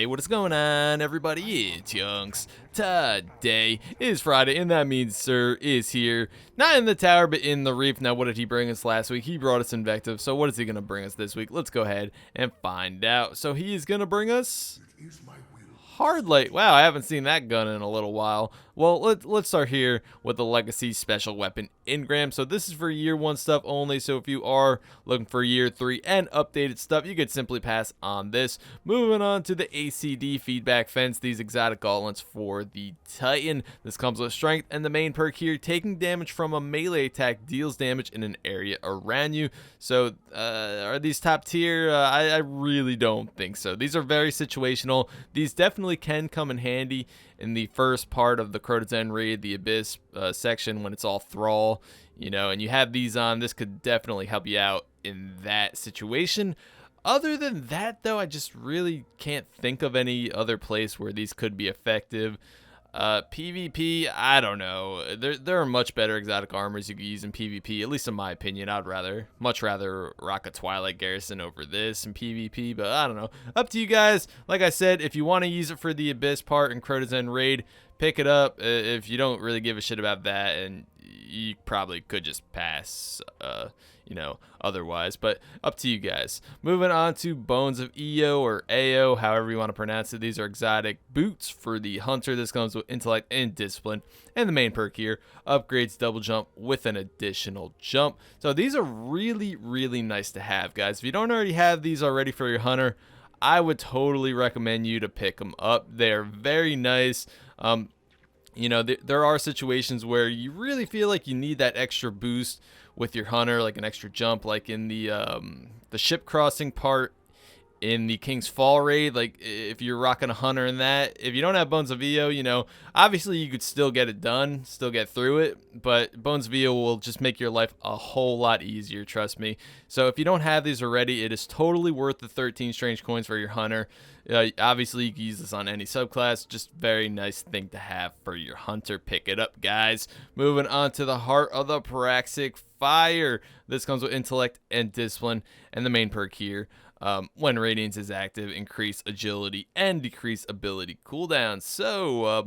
Hey, what is going on, everybody? It's Youngs. Today is Friday, and that means Sir is here. Not in the tower, but in the Reef. Now, what did he bring us last week? He brought us Invective, so what is he going to bring us this week? Let's go ahead and find out. So he is going to bring us Hard Light. Wow, I haven't seen that gun in a little while. Well, let's start here with the Legacy Special Weapon Engram. So this is for Year 1 stuff only, so if you are looking for Year 3 and updated stuff, you could simply pass on this. Moving on to the ACD Feedback Fence, these exotic gauntlets for the Titan. This comes with strength, and the main perk here, taking damage from a melee attack deals damage in an area around you. So are these top tier? I really don't think so. These are very situational. These definitely can come in handy in the first part of the Crota's raid, the Abyss section, when it's all Thrall, you know, and you have these on. This could definitely help you out in that situation. Other than that, though, I just really can't think of any other place where these could be effective. PvP, I don't know. There are much better exotic armors you could use in PvP, at least in my opinion. I'd much rather rock a Twilight Garrison over this in PvP, but I don't know. Up to you guys. Like I said, if you want to use it for the Abyss part in Crota's raid, pick it up. If you don't really give a shit about that, and you probably could just pass, you know, otherwise, but up to you guys. Moving on to Bones of Eo, or Ao, however you want to pronounce it. These are exotic boots for the Hunter. This comes with intellect and discipline, and the main perk here upgrades double jump with an additional jump. So these are really nice to have, guys. If you don't already have these already for your Hunter, I would totally recommend you to pick them up. They're very nice. You know, there are situations where you really feel like you need that extra boost with your Hunter, like an extra jump, like in the ship crossing part in the King's Fall raid. Like if you're rocking a Hunter in that, if you don't have Bones of Eo, you know, obviously you could still get it done, still get through it, but Bones of Eo will just make your life a whole lot easier, trust me. So if you don't have these already, it is totally worth the 13 strange coins for your Hunter. Obviously you can use this on any subclass. Just very nice thing to have for your Hunter. Pick it up, guys. Moving on to the Heart of the Praxic Fire. This comes with intellect and discipline, and the main perk here, when Radiance is active, increase agility and decrease ability cooldown. So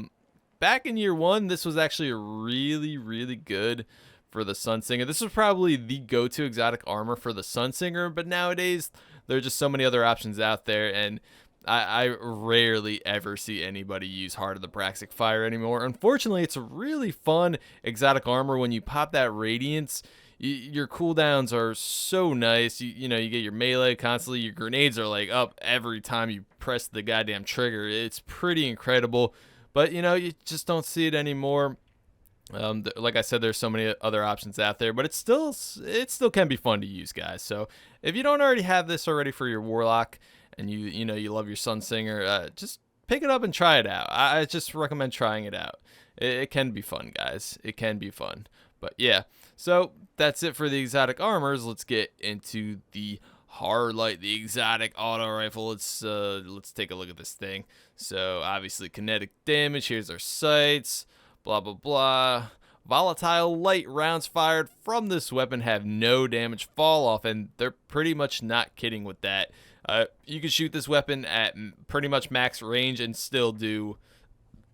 back in Year 1, this was actually really good for the Sunsinger. This was probably the go-to exotic armor for the Sunsinger, but nowadays there are just so many other options out there, and I rarely ever see anybody use Heart of the Praxic Fire anymore. Unfortunately, it's a really fun exotic armor. When you pop that Radiance, your cooldowns are so nice. You know, you get your melee constantly. Your grenades are like up every time you press the goddamn trigger. It's pretty incredible, but you know, you just don't see it anymore. Like I said, there's so many other options out there, but it still can be fun to use, guys. So if you don't already have this already for your Warlock, and you know you love your Sunsinger, just pick it up and try it out. I just recommend trying it out. It can be fun, guys. It can be fun. But yeah, so that's it for the exotic armors. Let's get into the Hard Light, the exotic auto rifle. Let's take a look at this thing. So obviously kinetic damage. Here's our sights. Blah blah blah. Volatile light rounds fired from this weapon have no damage fall off, and they're pretty much not kidding with that. You can shoot this weapon at pretty much max range and still do,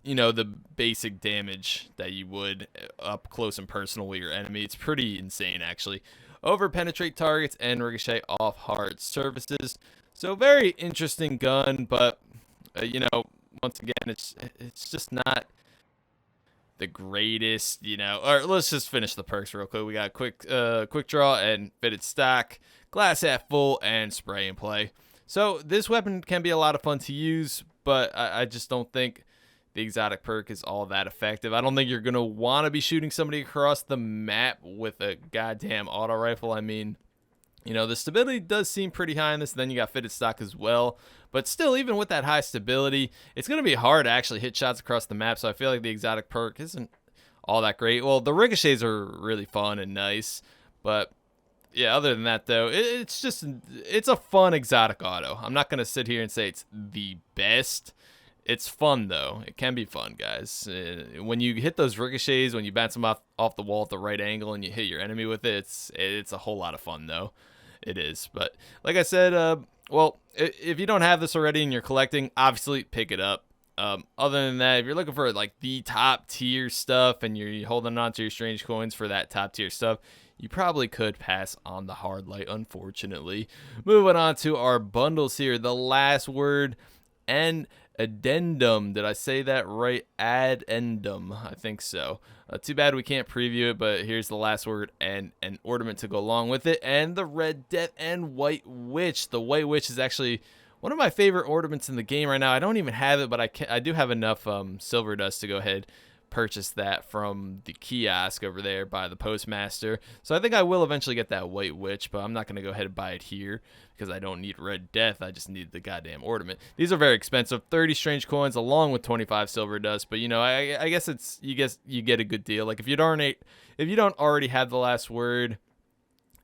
you know, the basic damage that you would up close and personal with your enemy. It's pretty insane, actually. Over penetrate targets and ricochet off hard surfaces. So very interesting gun, but you know, once again, it's just not the greatest, you know. All right, let's just finish the perks real quick. We got quick draw and fitted stock, glass half full, and spray and play. So this weapon can be a lot of fun to use, but I just don't think the exotic perk is all that effective. I don't think you're going to want to be shooting somebody across the map with a goddamn auto rifle. I mean, you know, the stability does seem pretty high in this. Then you got fitted stock as well. But still, even with that high stability, it's going to be hard to actually hit shots across the map. So I feel like the exotic perk isn't all that great. Well, the ricochets are really fun and nice. But yeah, other than that, though, it's a fun exotic auto. I'm not going to sit here and say it's the best. It's fun, though. It can be fun, guys. When you hit those ricochets, when you bounce them off the wall at the right angle and you hit your enemy with it, it's a whole lot of fun, though. It is. But like I said, Well, if you don't have this already and you're collecting, obviously pick it up. Other than that, if you're looking for like the top tier stuff and you're holding on to your strange coins for that top tier stuff, you probably could pass on the hard light, unfortunately. Moving on to our bundles here. The last word, and addendum. Did I say that right? Addendum. I think so. Too bad we can't preview it, but here's the last word and an ornament to go along with it. And the Red Death and White Witch. The White Witch is actually one of my favorite ornaments in the game right now. I don't even have it, but I do have enough silver dust to go ahead purchase that from the kiosk over there by the postmaster. So I think I will eventually get that White Witch, but I'm not going to go ahead and buy it here because I don't need Red Death. I just need the goddamn ornament. These are very expensive, 30 strange coins along with 25 silver dust, but you know, I guess it's you get a good deal. Like if you don't already have the last word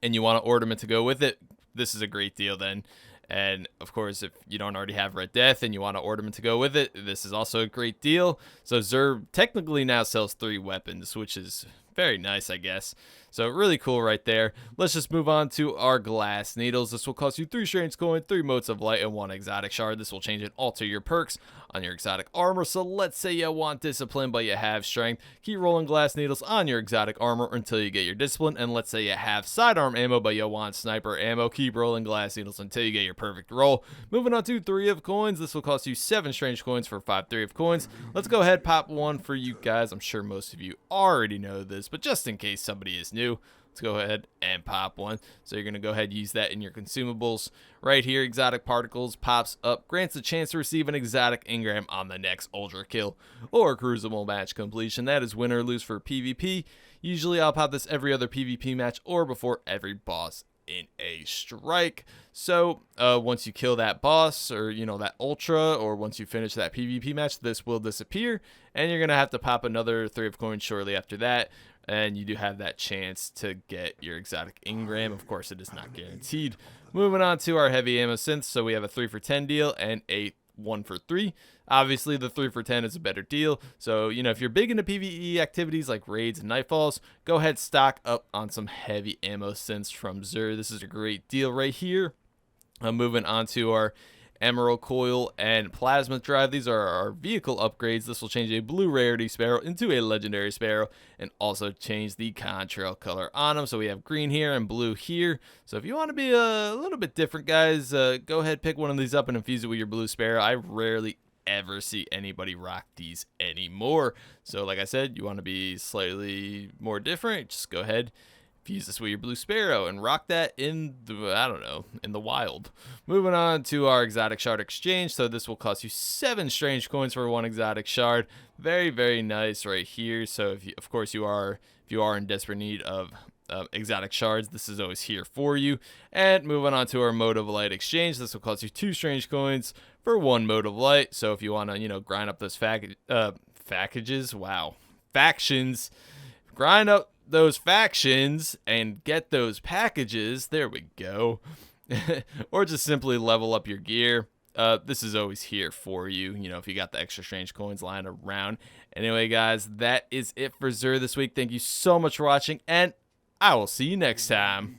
and you want an ornament to go with it, this is a great deal then. And of course, if you don't already have Red Death and you want an ornament to go with it, this is also a great deal. So Xur technically now sells 3 weapons, which is very nice, I guess. So really cool right there. Let's just move on to our glass needles. This will cost you 3 strange coin, 3 motes of light, and 1 exotic shard. This will change and alter your perks on your exotic armor. So let's say you want discipline, but you have strength. Keep rolling glass needles on your exotic armor until you get your discipline. And let's say you have sidearm ammo, but you want sniper ammo. Keep rolling glass needles until you get your perfect roll. Moving on to 3 of coins. This will cost you 7 strange coins for 5 3 of coins. Let's go ahead, pop one for you guys. I'm sure most of you already know this, but just in case somebody is new, let's go ahead and pop one. So you're going to go ahead and use that in your consumables. Right here, exotic particles pops up, grants a chance to receive an exotic engram on the next ultra kill or crucible match completion. That is win or lose for PvP. Usually I'll pop this every other PvP match or before every boss in a strike. So once you kill that boss or that ultra, or once you finish that PvP match, this will disappear and you're going to have to pop another 3 of coins shortly after that. And you do have that chance to get your exotic engram. Of course, it is not guaranteed. Moving on to our heavy ammo synths. So we have a 3 for 10 deal and a 1 for 3. Obviously, the 3 for 10 is a better deal. So, if you're big into PvE activities like raids and nightfalls, go ahead, stock up on some heavy ammo synths from Xur. This is a great deal right here. Moving on to our Emerald Coil and Plasma Drive. These are our vehicle upgrades. This will change a blue rarity sparrow into a legendary sparrow and also change the contrail color on them. So we have green here and blue here. So if you want to be a little bit different, guys, go ahead, pick one of these up and infuse it with your blue sparrow. I rarely ever see anybody rock these anymore. So like I said, you want to be slightly more different, just go ahead, use this with your blue sparrow and rock that in the, in the wild. Moving on to our exotic shard exchange. So this will cost you 7 strange coins for 1 exotic shard. Very, very nice right here. So if you are in desperate need of exotic shards, this is always here for you. And moving on to our mode of light exchange. This will cost you 2 strange coins for 1 mode of light. So if you want to, grind up those factions, grind up those factions and get those packages, there we go. Or just simply level up your gear. This is always here for you, if you got the extra strange coins lying around. Anyway, guys, that is it for Xur this week. Thank you so much for watching, and I will see you next time.